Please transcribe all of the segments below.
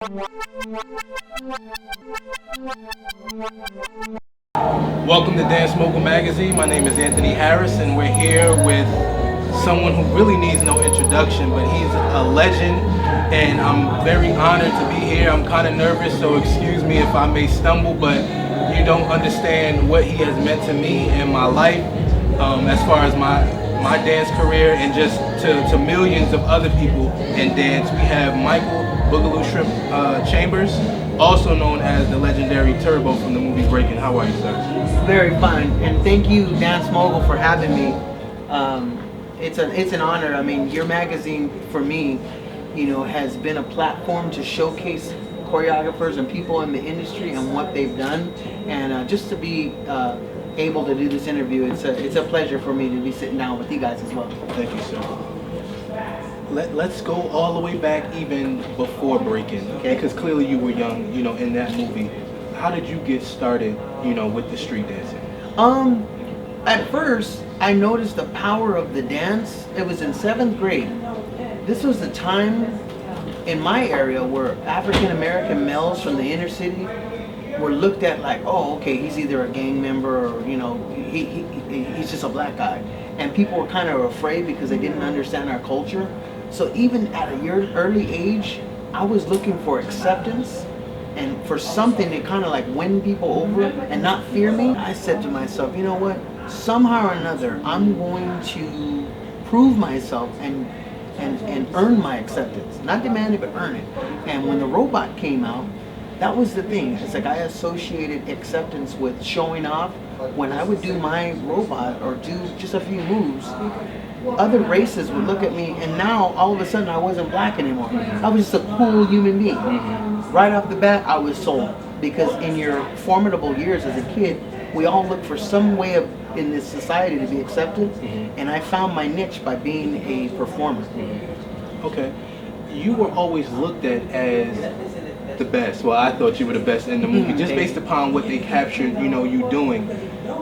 Welcome to Dance Mogul Magazine. My name is Anthony Harris, and we're here with someone who really needs no introduction, but he's a legend, and I'm very honored to be here. I'm kind of nervous, so excuse me if I may stumble, but you don't understand what he has meant to me and my life, as far as my dance career, and just to millions of other people in dance. We have Michael Boogaloo Shrimp Chambers, also known as the legendary Turbo from the movie Breakin. How are you, sir? Very fine, and thank you, Dance Mogul, for having me. It's an honor. I mean, your magazine for me, has been a platform to showcase choreographers and people in the industry and what they've done, and just to be able to do this interview, it's a pleasure for me to be sitting down with you guys as well. Thank you, sir. Let's go all the way back even before Breakin, okay? Because clearly you were young, in that movie. How did you get started, with the street dancing? At first, I noticed the power of the dance. It was in 7th grade. This was the time in my area where African American males from the inner city were looked at like, oh, okay, he's either a gang member or, he's just a black guy. And people were kind of afraid because they didn't understand our culture. So even at a early age, I was looking for acceptance and for something to kind of like win people over and not fear me. I said to myself, you know what? Somehow or another, I'm going to prove myself and earn my acceptance. Not demand it, but earn it. And when the robot came out, that was the thing. It's like I associated acceptance with showing off. When I would do my robot or do just a few moves, other races would look at me, and now all of a sudden I wasn't black anymore. I was just a cool human being. Right off the bat, I was sold, because in your formidable years as a kid, we all look for some way of in this society to be accepted, and I found my niche by being a performer. Okay, you were always looked at as the best. Well, I thought you were the best in the movie, just based upon what they captured, you doing.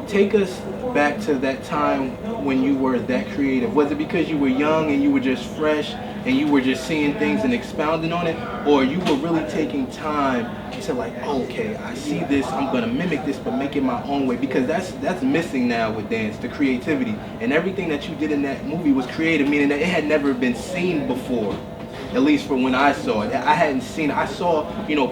Take us back to that time when you were that creative. Was it because you were young and you were just fresh and you were just seeing things and expounding on it, or you were really taking time and said like, okay, I see this, I'm gonna mimic this but make it my own way? Because that's missing now with dance, the creativity, and everything that you did in that movie was creative, meaning that it had never been seen before. At least from when I saw it. I hadn't seen it. I saw,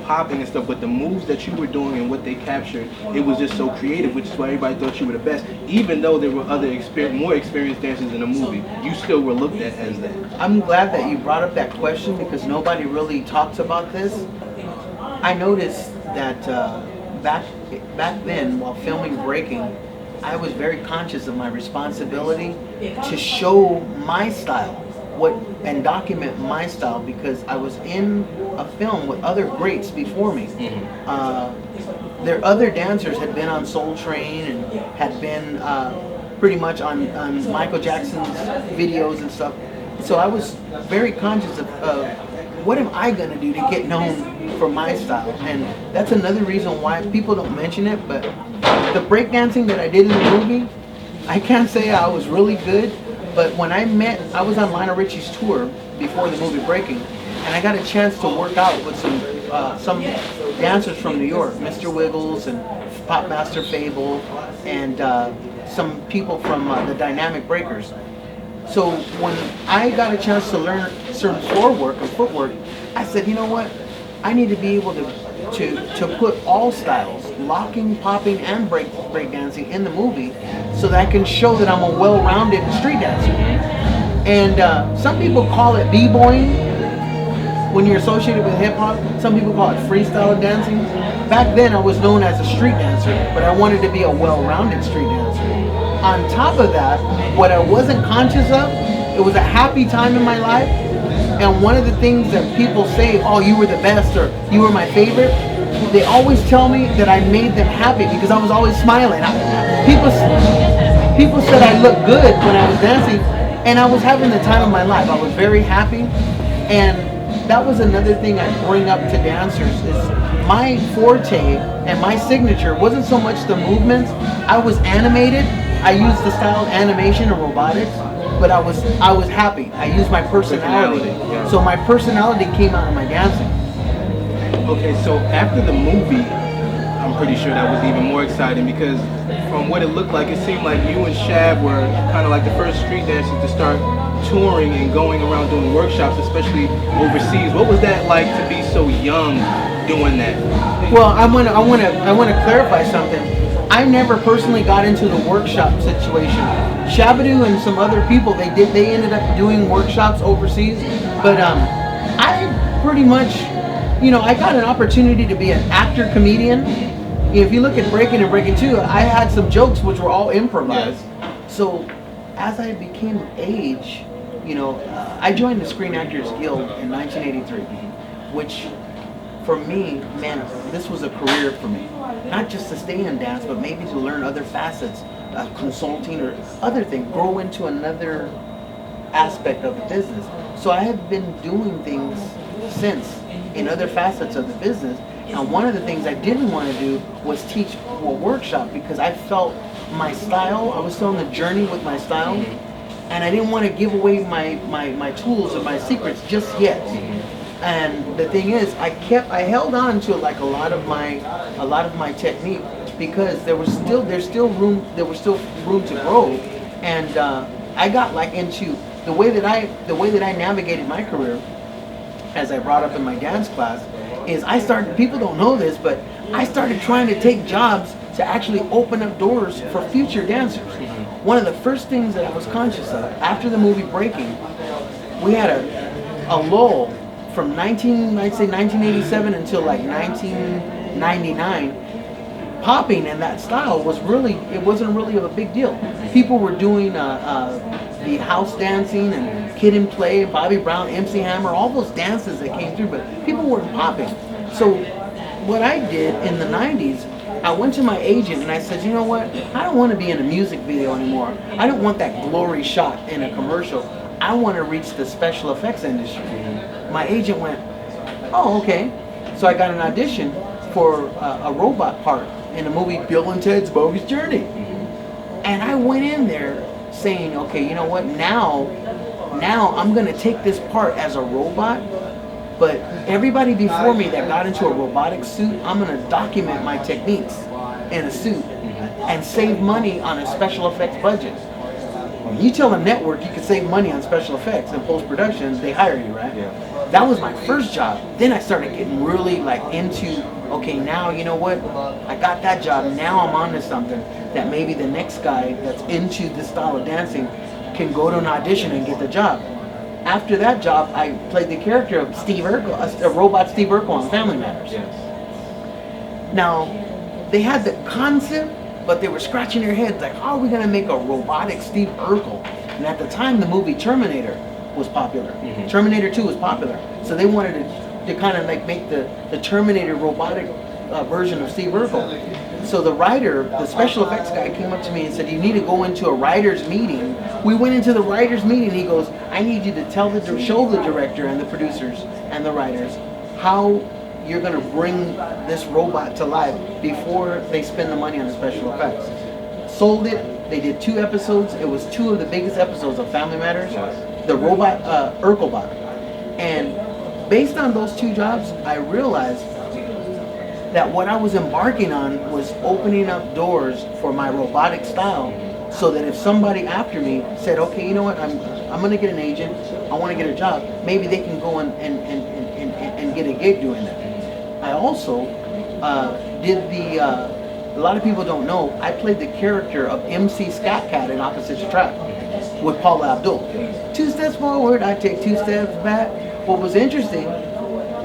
popping and stuff, but the moves that you were doing and what they captured, it was just so creative, which is why everybody thought you were the best. Even though there were other more experienced dancers in the movie, you still were looked at as that. I'm glad that you brought up that question, because nobody really talks about this. I noticed that back then, while filming Breakin, I was very conscious of my responsibility to show my style. And document my style, because I was in a film with other greats before me. Their other dancers had been on Soul Train and had been pretty much on Michael Jackson's videos and stuff. So I was very conscious of what am I going to do to get known for my style. And that's another reason why people don't mention it, but the breakdancing that I did in the movie, I can't say I was really good. But when I was on Lionel Richie's tour before the movie Breakin, and I got a chance to work out with some dancers from New York, Mr. Wiggles and Pop Master Fable, and some people from the Dynamic Breakers. So when I got a chance to learn certain floor work and footwork, I said, you know what? I need to be able to put all styles, locking, popping, and breakdancing in the movie, so that I can show that I'm a well-rounded street dancer. And some people call it b-boying when you're associated with hip-hop. Some people call it freestyle dancing. Back then I was known as a street dancer, but I wanted to be a well-rounded street dancer. On top of that, what I wasn't conscious of, it was a happy time in my life. And one of the things that people say, oh, you were the best, or you were my favorite, they always tell me that I made them happy because I was always smiling. People said I looked good when I was dancing, and I was having the time of my life. I was very happy, and that was another thing I bring up to dancers, is my forte and my signature wasn't so much the movements. I was animated. I used the style of animation and robotics, but I was happy. I used my personality. So my personality came out in my dancing. Okay, so after the movie, I'm pretty sure that was even more exciting because from what it looked like, it seemed like you and Shab were kind of like the first street dancers to start touring and going around doing workshops, especially overseas. What was that like to be so young doing that? Well, I wanna clarify something. I never personally got into the workshop situation. Shabadoo and some other people, they ended up doing workshops overseas, but I pretty much, I got an opportunity to be an actor comedian. If you look at Breakin and Breakin 2, I had some jokes which were all improvised. Yes. So as I became of age, I joined the Screen Actors Guild in 1983, which for me, man, this was a career for me. Not just to stay in dance, but maybe to learn other facets, consulting or other things, grow into another aspect of the business. So I have been doing things since in other facets of the business. And one of the things I didn't want to do was teach a workshop because I felt my style, I was still on the journey with my style, and I didn't want to give away my tools or my secrets just yet. And the thing is, I held on to like a lot of my technique because there was still room to grow, and I got like into the way that I navigated my career, as I brought up in my dance class, is people don't know this, but I started trying to take jobs to actually open up doors for future dancers. One of the first things that I was conscious of after the movie Breakin, we had a lull from 1987 until like 1999. Popping in that style wasn't really a big deal. People were doing the house dancing and Kid and Play, Bobby Brown, MC Hammer, all those dances that came through, but people weren't popping. So what I did in the 90s, I went to my agent and I said, you know what, I don't want to be in a music video anymore. I don't want that glory shot in a commercial. I want to reach the special effects industry. My agent went, oh, okay. So I got an audition for a robot part in the movie Bill and Ted's Bogus Journey. And I went in there saying, okay, you know what, now I'm going to take this part as a robot, but everybody before me that got into a robotic suit, I'm going to document my techniques in a suit and save money on a special effects budget. When you tell a network you can save money on special effects and post-production, they hire you, right? Yeah. That was my first job. Then I started getting really like into, okay, now you know what? I got that job. Now I'm on to something that maybe the next guy that's into this style of dancing can go to an audition and get the job. After that job, I played the character of Steve Urkel, a robot Steve Urkel on Family Matters. Yes. Now, they had the concept, but they were scratching their heads like, how are we going to make a robotic Steve Urkel? And at the time, the movie Terminator was popular. Terminator 2 was popular. So they wanted to kind of like make the Terminator robotic version of Steve Urkel. So the writer, the special effects guy, came up to me and said, you need to go into a writer's meeting. We went into the writer's meeting. He goes, I need you to show the director and the producers and the writers how you're going to bring this robot to life before they spend the money on the special effects. Sold it. They did 2 episodes. It was 2 of the biggest episodes of Family Matters. The robot, Urkelbot. And based on those 2 jobs, I realized that what I was embarking on was opening up doors for my robotic style, so that if somebody after me said, okay, you know what, I'm going to get an agent, I want to get a job, maybe they can go and get a gig doing that. I also did a lot of people don't know, I played the character of MC Scat Cat in Opposites Attract with Paula Abdul. 2 steps forward, I take 2 steps back. What was interesting,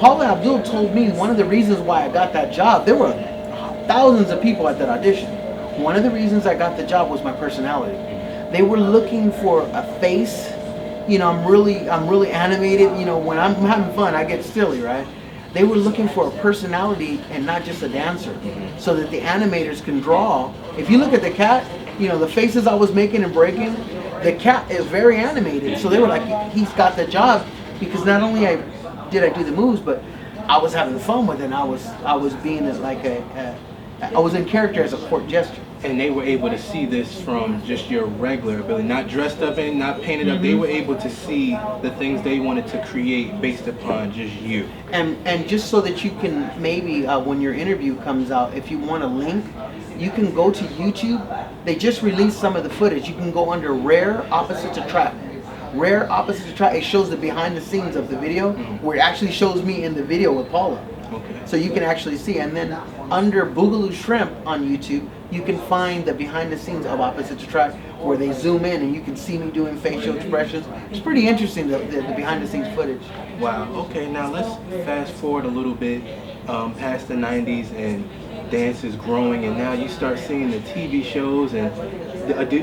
Paula Abdul told me one of the reasons why I got that job, there were thousands of people at that audition. One of the reasons I got the job was my personality. They were looking for a face. I'm really animated. When I'm having fun, I get silly, right? They were looking for a personality and not just a dancer, so that the animators can draw. If you look at the cat, the faces I was making and breaking, the cat is very animated. So they were like, he's got the job, because not only did I do the moves, but I was having fun with it. And I was being I was in character as a court jester. And they were able to see this from just your regular ability, not dressed up and not painted up. They were able to see the things they wanted to create based upon just you. And just so that you can maybe when your interview comes out, if you want a link, you can go to YouTube. They just released some of the footage. You can go under Rare Opposites Attract. Rare Opposites Attract. It shows the behind the scenes of the video, where it actually shows me in the video with Paula. Okay. So you can actually see. And then under Boogaloo Shrimp on YouTube, you can find the behind the scenes of Opposites Attract, where they zoom in and you can see me doing facial expressions. It's pretty interesting, the behind the scenes footage. Wow. Okay, now let's fast forward a little bit past the 90s, and dance is growing, and now you start seeing the TV shows, and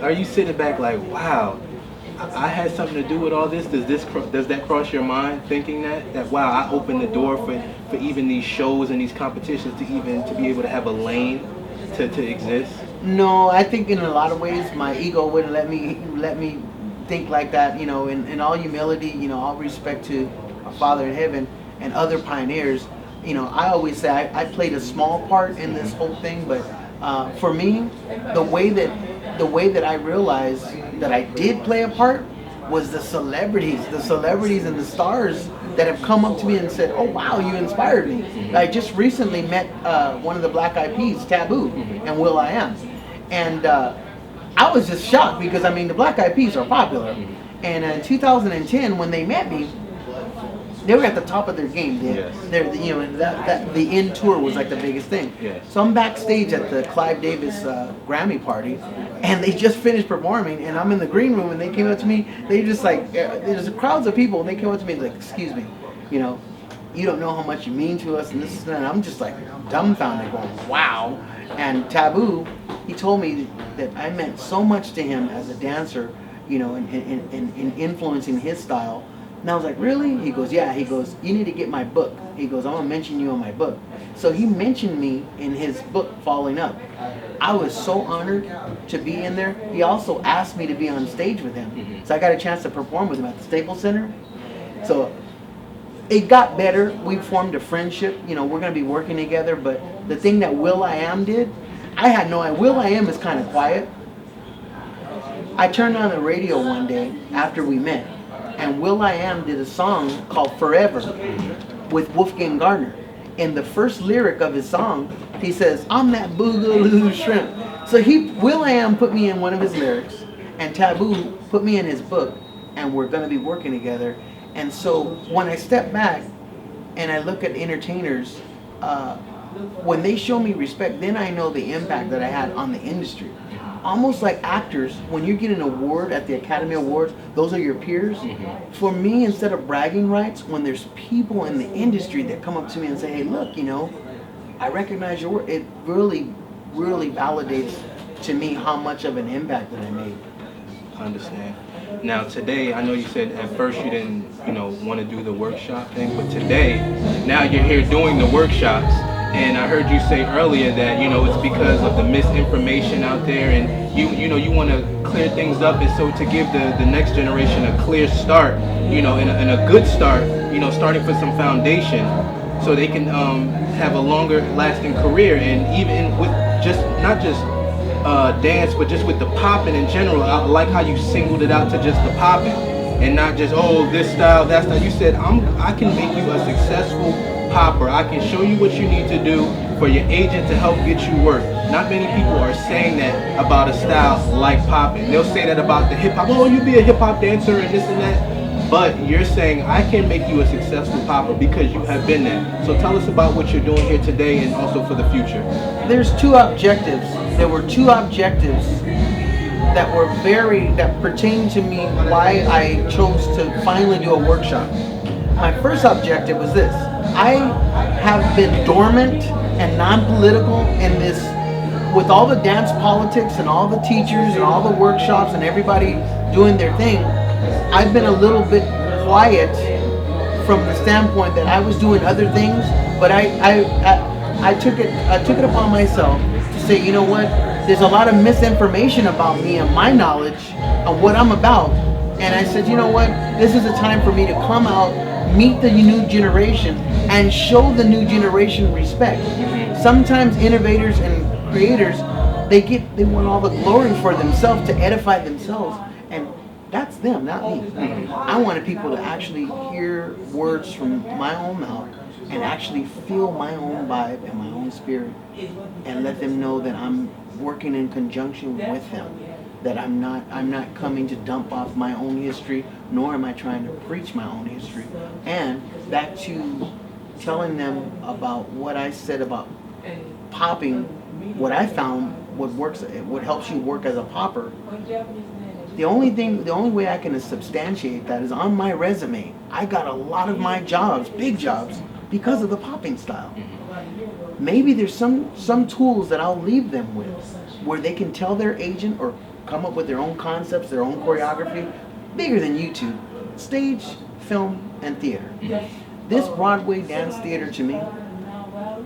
are you sitting back like, wow, I had something to do with all this? Does that cross your mind, thinking that wow, I opened the door for even these shows and these competitions to be able to have a lane to exist? No, I think in a lot of ways my ego wouldn't let me think like that. You know, in all humility, you know, all respect to our Father in heaven and other pioneers. You know, I always say I played a small part in this whole thing, but for me, the way that I realized that I did play a part was the celebrities and the stars that have come up to me and said, "Oh wow, you inspired me." I just recently met one of the Black Eyed Peas, Taboo, and Will I Am, and I was just shocked because I mean the Black Eyed Peas are popular, and in 2010 when they met me, they were at the top of their game. They're you know, and the In tour was like the biggest thing. Yes. So I'm backstage at the Clive Davis Grammy party, and they just finished performing, and I'm in the green room, and they came up to me. They just like, there's crowds of people, and they came up to me and like, "Excuse me, you know, you don't know how much you mean to us," and this is that. And I'm just like dumbfounded, going, "Wow!" And Taboo, he told me that I meant so much to him as a dancer, you know, in influencing his style. And I was like, "Really?" He goes, "Yeah." He goes, "You need to get my book." He goes, "I'm gonna mention you on my book." So he mentioned me in his book, Falling Up. I was so honored to be in there. He also asked me to be on stage with him. So I got a chance to perform with him at the Staples Center. So it got better. We formed a friendship. You know, we're gonna be working together. But the thing that Will I Am did, I had no idea. Will I Am is kind of quiet. I turned on the radio one day after we met, and Will I Am did a song called Forever with Wolfgang Gardner. In the first lyric of his song, he says, "I'm that Boogaloo Shrimp." So Will I Am put me in one of his lyrics, and Taboo put me in his book, and we're going to be working together. And so when I step back and I look at entertainers, when they show me respect, then I know the impact that I had on the industry. Almost like actors, when you get an award at the Academy Awards, those are your peers. For me, instead of bragging rights, when there's people in the industry that come up to me and say, "Hey, look, you know, I recognize your work," it really, really validates to me how much of an impact that I made. I understand. Now today, I know you said at first you didn't, you know, want to do the workshop thing, but today, now you're here doing the workshops. And I heard you say earlier that, you know, it's because of the misinformation out there, and you know, you want to clear things up, and so to give the next generation a clear start, you know, and a good start, you know, starting for some foundation, so they can have a longer lasting career, and even with not just dance, but just with the popping in general. I like how you singled it out to just the popping, and not just, oh, this style, that style. You said, I can make you a successful popper. I can show you what you need to do for your agent to help get you work. Not many people are saying that about a style like popping. They'll say that about the hip hop. Oh, you be a hip hop dancer and this and that. But you're saying I can make you a successful popper because you have been there. So tell us about what you're doing here today and also for the future. There's two objectives. There were two objectives that pertain to me why I chose to finally do a workshop. My first objective was this. I have been dormant and non-political in this, with all the dance politics and all the teachers and all the workshops and everybody doing their thing. I've been a little bit quiet from the standpoint that I was doing other things, but I took it upon myself to say, you know what, there's a lot of misinformation about me and my knowledge of what I'm about, and I said, you know what, this is a time for me to come out, meet the new generation, and show the new generation respect. Sometimes innovators and creators They want all the glory for themselves, to edify themselves, and that's them, not me. I wanted people to actually hear words from my own mouth and actually feel my own vibe and my own spirit, and let them know that I'm working in conjunction with them, that I'm not coming to dump off my own history, nor am I trying to preach my own history. And back to telling them about what I said about popping, what I found, what helps you work as a popper. The only way I can substantiate that is on my resume. I got a lot of my jobs, big jobs, because of the popping style. Maybe there's some tools that I'll leave them with, where they can tell their agent or come up with their own concepts, their own choreography, bigger than YouTube, stage, film, and theater. This Broadway dance theater, to me,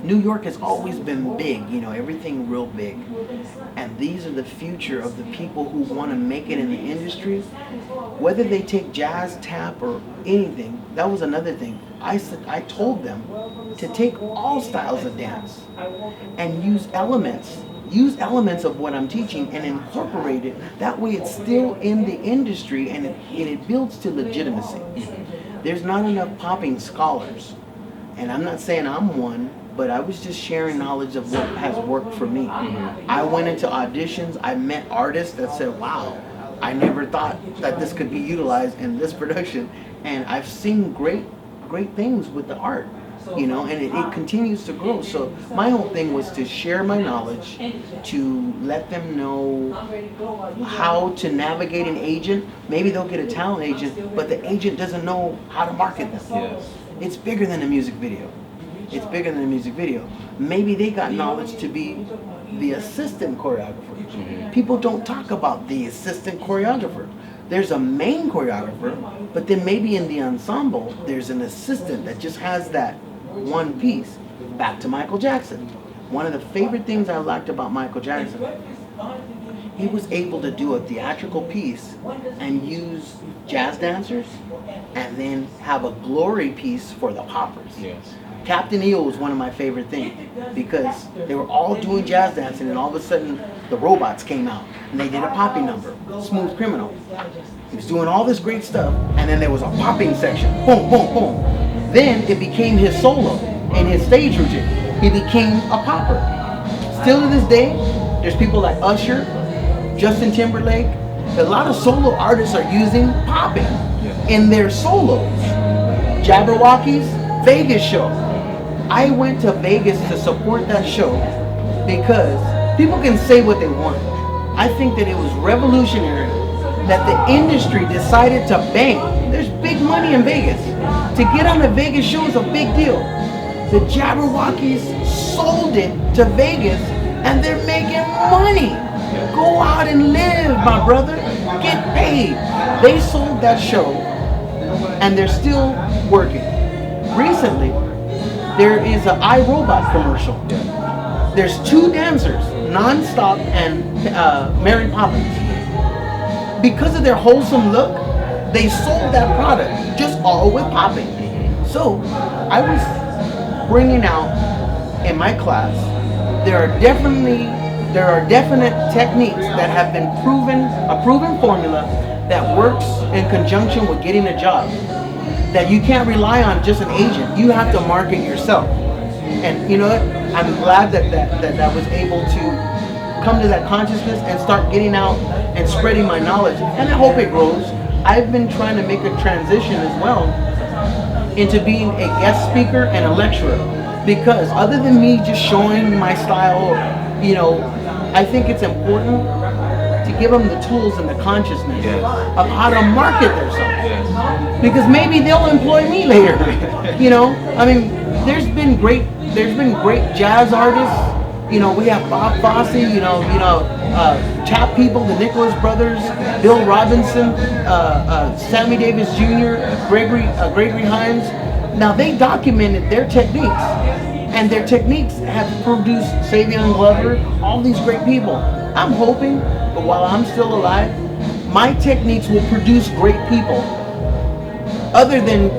New York has always been big, everything real big. And these are the future of the people who want to make it in the industry. Whether they take jazz, tap, or anything, that was another thing. I told them to take all styles of dance and use elements of what I'm teaching and incorporate it. That way it's still in the industry, and it builds to legitimacy. There's not enough popping scholars, and I'm not saying I'm one, but I was just sharing knowledge of what has worked for me. I went into auditions, I met artists that said, wow, I never thought that this could be utilized in this production, and I've seen great things with the art. And it continues to grow. So my whole thing was to share my knowledge, to let them know how to navigate an agent. Maybe they'll get a talent agent, but the agent doesn't know how to market them. Yes. It's bigger than a music video. It's bigger than a music video. Maybe they got knowledge to be the assistant choreographer. People don't talk about the assistant choreographer. There's a main choreographer, but then maybe in the ensemble, there's an assistant that just has that one piece. Back to Michael Jackson. One of the favorite things I liked about Michael Jackson, he was able to do a theatrical piece and use jazz dancers and then have a glory piece for the poppers. Yes. Captain EO was one of my favorite things because they were all doing jazz dancing, and all of a sudden the robots came out and they did a popping number, Smooth Criminal. He was doing all this great stuff, and then there was a popping section, boom, boom, boom. Then it became his solo and his stage routine. He became a popper. Still to this day, there's people like Usher, Justin Timberlake. A lot of solo artists are using popping in their solos. Jabberwockies, Vegas show. I went to Vegas to support that show because people can say what they want. I think that it was revolutionary that the industry decided to bank. There's big money in Vegas. To get on a Vegas show is a big deal. The Jabberwockies sold it to Vegas and they're making money. Go out and live, my brother. Get paid. They sold that show and they're still working. Recently, there is an iRobot commercial. There's two dancers, Non-Stop and Mary Poppins. Because of their wholesome look, they sold that product just all with popping. So I was bringing out in my class, there are definite techniques that have been proven, a proven formula that works in conjunction with getting a job. That you can't rely on just an agent. You have to market yourself. And you know what? I'm glad that was able to come to that consciousness and start getting out and spreading my knowledge. And I hope it grows. I've been trying to make a transition as well into being a guest speaker and a lecturer. Because other than me just showing my style, I think it's important to give them the tools and the consciousness of how to market themselves. Because maybe they'll employ me later. I mean, there's been great jazz artists. We have Bob Fosse, Tap People, the Nicholas Brothers, Bill Robinson, Sammy Davis Jr., Gregory Hines. Now they documented their techniques, and their techniques have produced Savion Glover, all these great people. I'm hoping, but while I'm still alive, my techniques will produce great people. Other than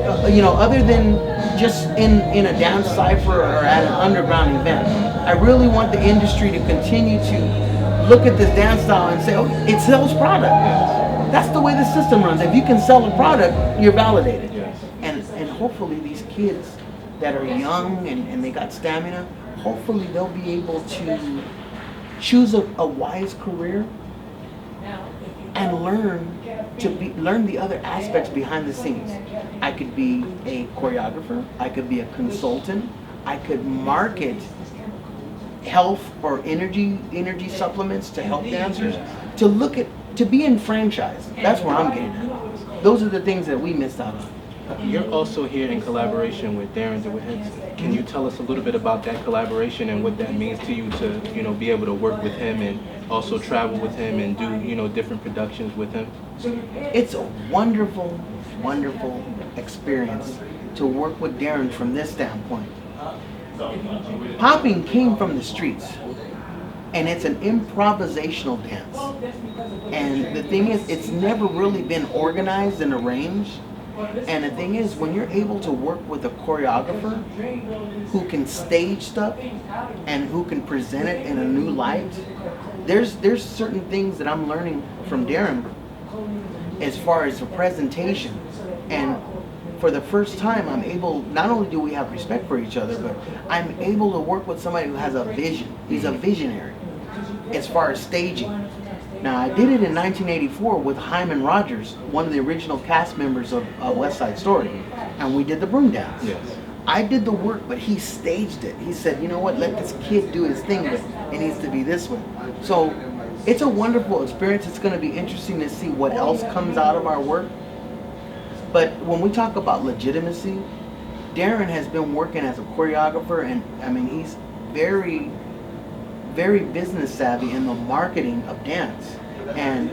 just in a dance cipher or at an underground event. I I really want the industry to continue to look at this dance style and say, oh, it sells product. Yes. That's the way the system runs. If you can sell a product, you're validated. Yes. And hopefully these kids that are young and they got stamina, hopefully they'll be able to choose a wise career and learn the other aspects behind the scenes. I could be a choreographer, I could be a consultant, I could market health or energy supplements to help dancers, to be in franchise. That's where I'm getting at. Those are the things that we missed out on. You're also here in collaboration with Darren DeWitt. Can you tell us a little bit about that collaboration and what that means to you to, be able to work with him and also travel with him and do, different productions with him? It's a wonderful, wonderful experience to work with Darren from this standpoint. Popping came from the streets, and it's an improvisational dance. And the thing is, it's never really been organized and arranged. And the thing is, when you're able to work with a choreographer who can stage stuff and who can present it in a new light, there's certain things that I'm learning from Darren as far as the presentation. And for the first time, I'm able, not only do we have respect for each other, but I'm able to work with somebody who has a vision. He's a visionary as far as staging. Now, I did it in 1984 with Hyman Rogers, one of the original cast members of West Side Story, and we did the broom dance. Yes. I did the work, but he staged it. He said, you know what, let this kid do his thing, but it needs to be this way. So it's a wonderful experience. It's going to be interesting to see what else comes out of our work. But when we talk about legitimacy, Darren has been working as a choreographer, and I mean, he's very, very business savvy in the marketing of dance. And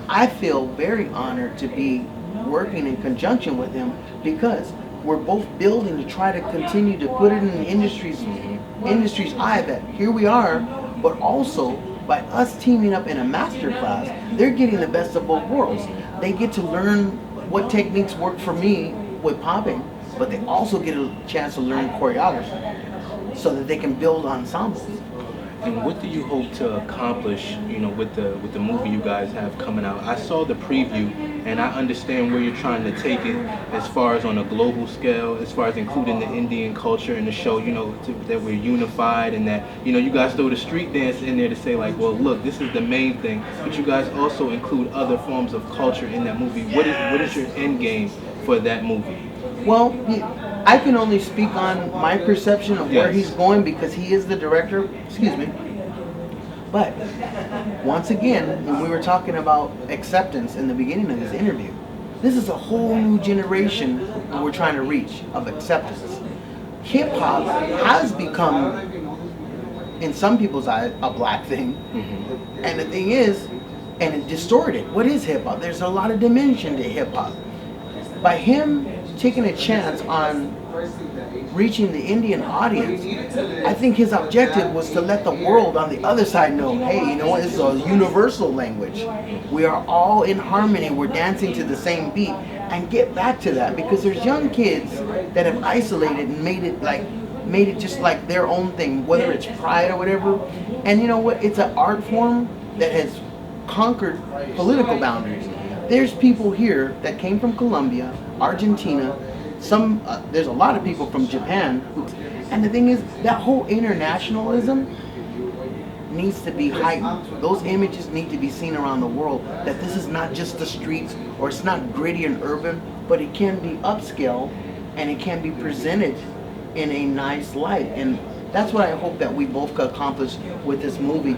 I feel very honored to be working in conjunction with him, because we're both building to try to continue to put it in the industry's eye that here we are, but also by us teaming up in a master class, they're getting the best of both worlds. They get to learn what techniques work for me with popping, but they also get a chance to learn choreography so that they can build ensembles. And what do you hope to accomplish, with the movie you guys have coming out? I saw the preview, and I understand where you're trying to take it as far as on a global scale, as far as including the Indian culture in the show, that we're unified, and that, you guys throw the street dance in there to say, like, well, look, this is the main thing, but you guys also include other forms of culture in that movie. What is your end game for that movie? Well, I can only speak on my perception of where he's going, because he is the director. Excuse me. But once again, when we were talking about acceptance in the beginning of this interview, this is a whole new generation that we're trying to reach of acceptance. Hip hop has become, in some people's eyes, a black thing. Mm-hmm. And the thing is, and it distorted. What is hip hop? There's a lot of dimension to hip hop. By him taking a chance on reaching the Indian audience, I think his objective was to let the world on the other side know, hey, you know what, this is a universal language. We are all in harmony, we're dancing to the same beat, and get back to that, because there's young kids that have isolated and made it just like their own thing, whether it's pride or whatever. And you know what, it's an art form that has conquered political boundaries. There's people here that came from Colombia, Argentina, there's a lot of people from Japan, and the thing is, that whole internationalism needs to be heightened. Those images need to be seen around the world, that this is not just the streets, or it's not gritty and urban, but it can be upscale, and it can be presented in a nice light. And that's what I hope that we both could accomplish with this movie.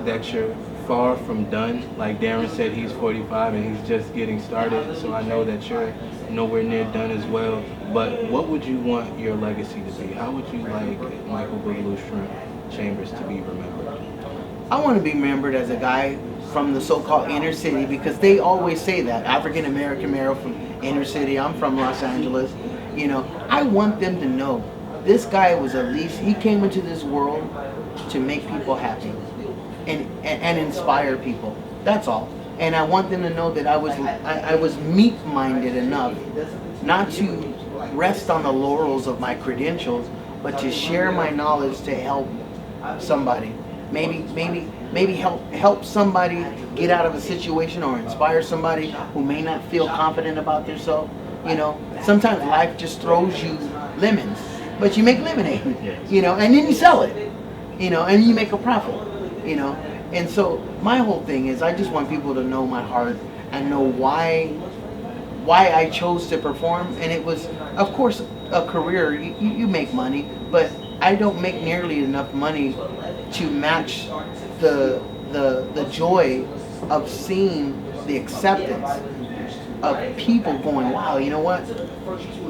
That you're far from done. Like Darren said, he's 45 and he's just getting started, so I know that you're nowhere near done as well. But what would you want your legacy to be? How would you like Michael Boogaloo Shrimp Chambers to be remembered? I want to be remembered as a guy from the so-called inner city, because they always say that, African American male from inner city. I'm from Los Angeles. I want them to know this guy was at least, he came into this world to make people happy and inspire people. That's all. And I want them to know that I was meat-minded enough not to rest on the laurels of my credentials, but to share my knowledge to help somebody. Maybe help somebody get out of a situation, or inspire somebody who may not feel confident about themselves. You know, sometimes life just throws you lemons, but you make lemonade. You know, and then you sell it. You know, and you make a profit. You know, and so my whole thing is I just want people to know my heart and know why I chose to perform. And it was, of course, a career. You make money, but I don't make nearly enough money to match the joy of seeing the acceptance of people going, wow, you know what?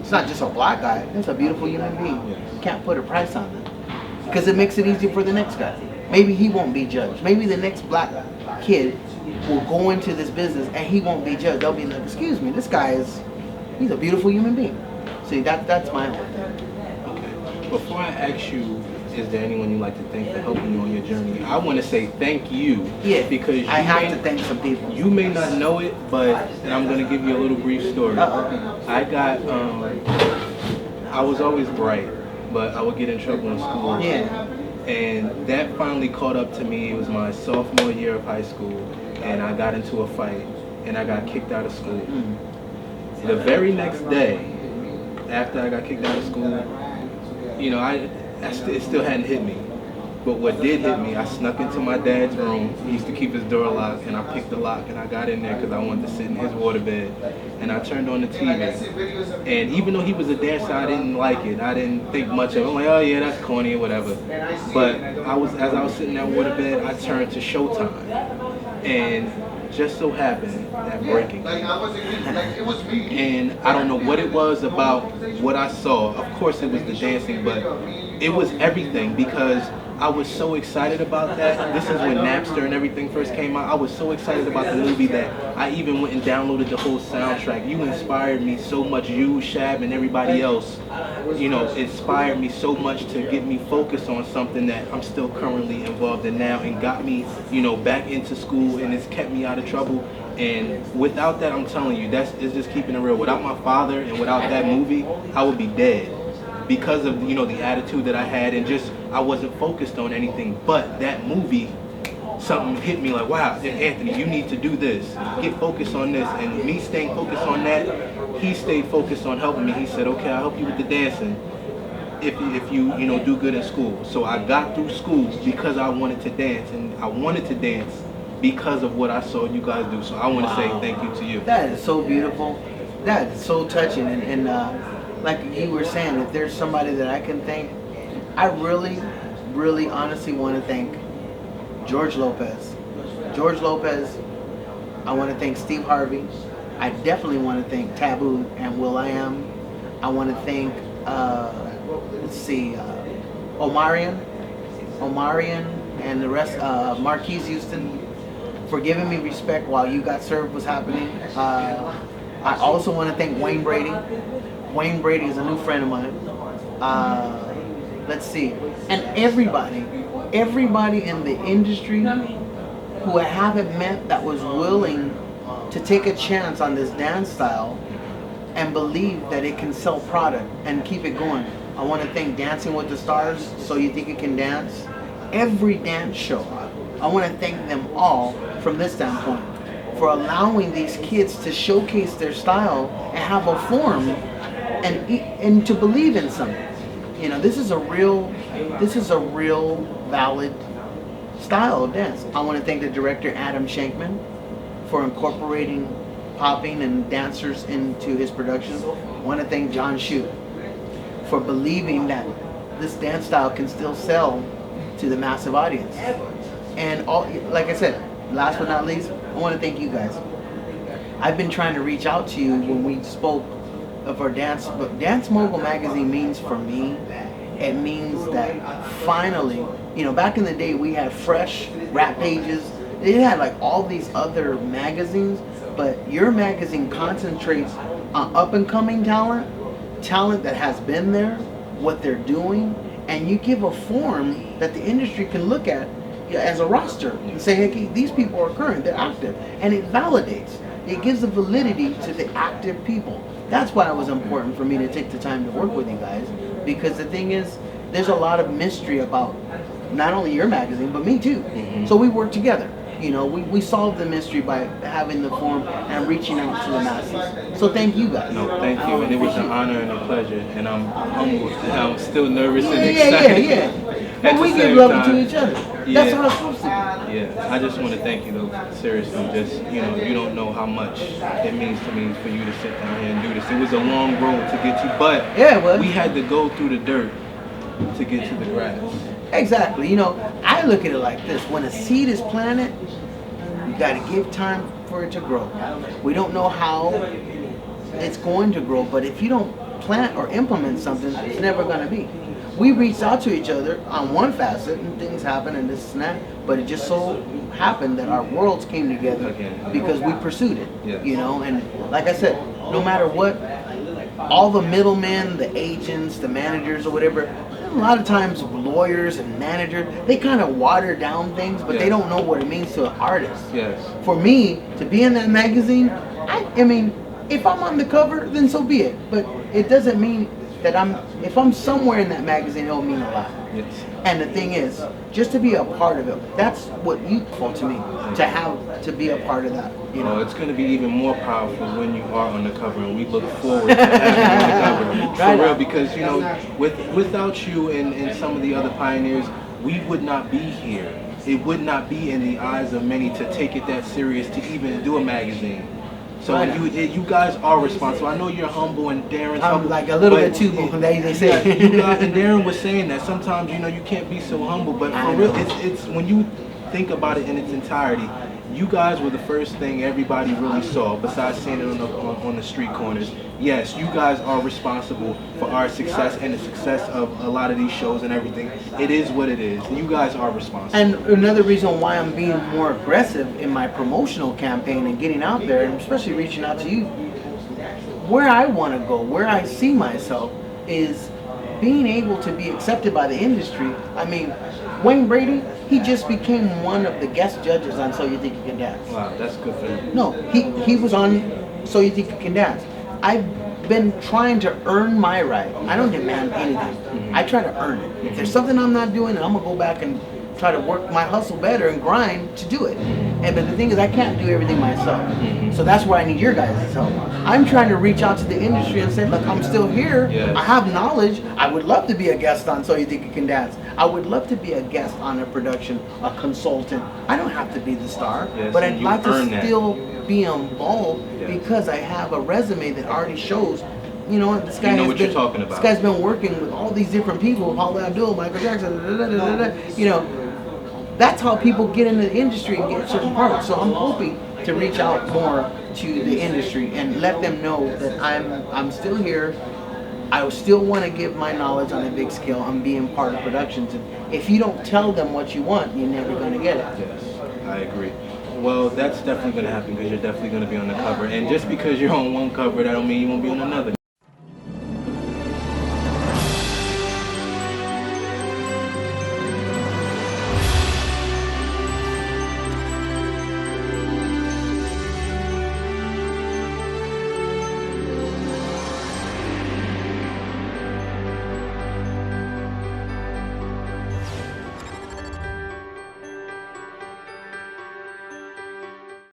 It's not just a black guy. That's a beautiful human being. You can't put a price on that, because it makes it easier for the next guy. Maybe he won't be judged. Maybe the next black kid will go into this business and he won't be judged. They'll be like, excuse me, this guy he's a beautiful human being. See, that's my whole thing. Okay. Before I ask you, is there anyone you'd like to thank for helping you on your journey? I want to say thank you. Yeah, because I have to thank some people. You may not know it, and I'm going to give you a little brief story. I got, I was always bright, but I would get in trouble in school. Yeah. And that finally caught up to me. It was my sophomore year of high school, and I got into a fight, and I got kicked out of school. The very next day, after I got kicked out of school, you know, it still hadn't hit me. But what did hit me, I snuck into my dad's room. He used to keep his door locked, and I picked the lock, and I got in there because I wanted to sit in his waterbed. And I turned on the TV. And even though he was a dancer, I didn't like it. I didn't think much of it. I'm like, oh yeah, that's corny or whatever. But as I was sitting in that waterbed, I turned to Showtime. And just so happened that Breakin. And I don't know what it was about what I saw. Of course it was the dancing, but it was everything, because I was so excited about that. This is when Napster and everything first came out. I was so excited about the movie that I even went and downloaded the whole soundtrack. You inspired me so much. You, Shab, and everybody else, you know, inspired me so much to get me focused on something that I'm still currently involved in now, and got me, you know, back into school, and it's kept me out of trouble. And without that, I'm telling you, it's just keeping it real. Without my father and without that movie, I would be dead. Because of, you know, the attitude that I had, and just I wasn't focused on anything. But that movie, something hit me like, wow, Anthony, you need to do this. Get focused on this. And me staying focused on that, he stayed focused on helping me. He said, okay, I'll help you with the dancing if you know, do good in school. So I got through school because I wanted to dance, and I wanted to dance because of what I saw you guys do. So I want to say thank you to you. That is so beautiful. That is so touching. And like you were saying, if there's somebody that I can thank, I really honestly want to thank George Lopez. George Lopez. I want to thank Steve Harvey. I definitely want to thank Taboo and will.i.am. I want to thank Omarion and the rest, Marquise Houston, for giving me respect while You Got Served was happening. I also want to thank Wayne Brady. Wayne Brady is a new friend of mine. Let's see. And everybody in the industry who I haven't met that was willing to take a chance on this dance style and believe that it can sell product and keep it going. I want to thank Dancing with the Stars, So You Think You Can Dance. Every dance show. I want to thank them all from this standpoint for allowing these kids to showcase their style and have a form and to believe in something. You know, this is a real valid style of dance. I want to thank the director Adam Shankman for incorporating popping and dancers into his production. I want to thank John Shute for believing that this dance style can still sell to the massive audience. And like I said, last but not least, I want to thank you guys. I've been trying to reach out to you when we spoke of our dance, but Dance Mogul Magazine means for me, it means that finally, you know, back in the day we had Fresh, Rap Pages, they had like all these other magazines, but your magazine concentrates on up and coming talent that has been there, what they're doing, and you give a form that the industry can look at as a roster and say, hey, these people are current, they're active, and it validates. It gives a validity to the active people. That's why it was important for me to take the time to work with you guys, because the thing is, there's a lot of mystery about not only your magazine, but me too. So we work together. You know, we solved the mystery by having the forum and reaching out to the masses. So thank you guys. No, thank you, and it was an honor and a pleasure, and I'm humbled. I'm still nervous and excited. Yeah. But we give love to each other. That's how it's supposed to be. Yeah, I just want to thank you though, seriously. Just, you know, you don't know how much it means to me for you to sit down here and do this. It was a long road to get you, but we had to go through the dirt to get to the grass. Exactly. You know, I look at it like this. When a seed is planted, you got to give time for it to grow. We don't know how it's going to grow, but if you don't plant or implement something, it's never going to be. We reached out to each other on one facet, and things happen and this and that, but it just so happened that our worlds came together because we pursued it. You know, and like I said, no matter what, all the middlemen, the agents, the managers or whatever, a lot of times lawyers and managers, they kind of water down things, but they don't know what it means to an artist. For me, to be in that magazine, I mean, if I'm on the cover, then so be it. But it doesn't mean that if I'm somewhere in that magazine, it'll mean a lot. And the thing is, just to be a part of it, that's what youthful to me, to be a part of that. You know, it's going to be even more powerful when you are on the cover, and we look forward to having you on the cover. For real, because, you know, without you and some of the other pioneers, we would not be here. It would not be in the eyes of many to take it that serious to even do a magazine. So you guys are responsible. I know you're humble, and Darren's humble. I'm like a little bit too humble, they say. You guys, and Darren was saying that sometimes, you know, you can't be so humble, but for real, it's when you think about it in its entirety, you guys were the first thing everybody really saw, besides seeing it on the street corners. Yes, you guys are responsible for our success and the success of a lot of these shows and everything. It is what it is. You guys are responsible. And another reason why I'm being more aggressive in my promotional campaign and getting out there, and especially reaching out to you, where I want to go, where I see myself, is being able to be accepted by the industry. I mean, Wayne Brady, he just became one of the guest judges on So You Think You Can Dance. Wow, that's good for him. No, he was on So You Think You Can Dance. I've been trying to earn my right. I don't demand anything. I try to earn it. If there's something I'm not doing, I'm going to go back and try to work my hustle better and grind to do it. But the thing is, I can't do everything myself. So that's where I need your guys' help. I'm trying to reach out to the industry and say, look, I'm still here. I have knowledge. I would love to be a guest on So You Think You Can Dance. I would love to be a guest on a production, a consultant. I don't have to be the star, but I'd like to still be involved because I have a resume that already shows, you know, this guy this guy's been working with all these different people, Paula Abdul, Michael Jackson, you know. That's how people get into the industry and get certain parts. So I'm hoping to reach out more to the industry and let them know that I'm still here. I still want to give my knowledge on a big scale. I'm being part of productions. And if you don't tell them what you want, you're never going to get it. Yes, I agree. Well, that's definitely going to happen because you're definitely going to be on the cover. And just because you're on one cover, that don't mean you won't be on another.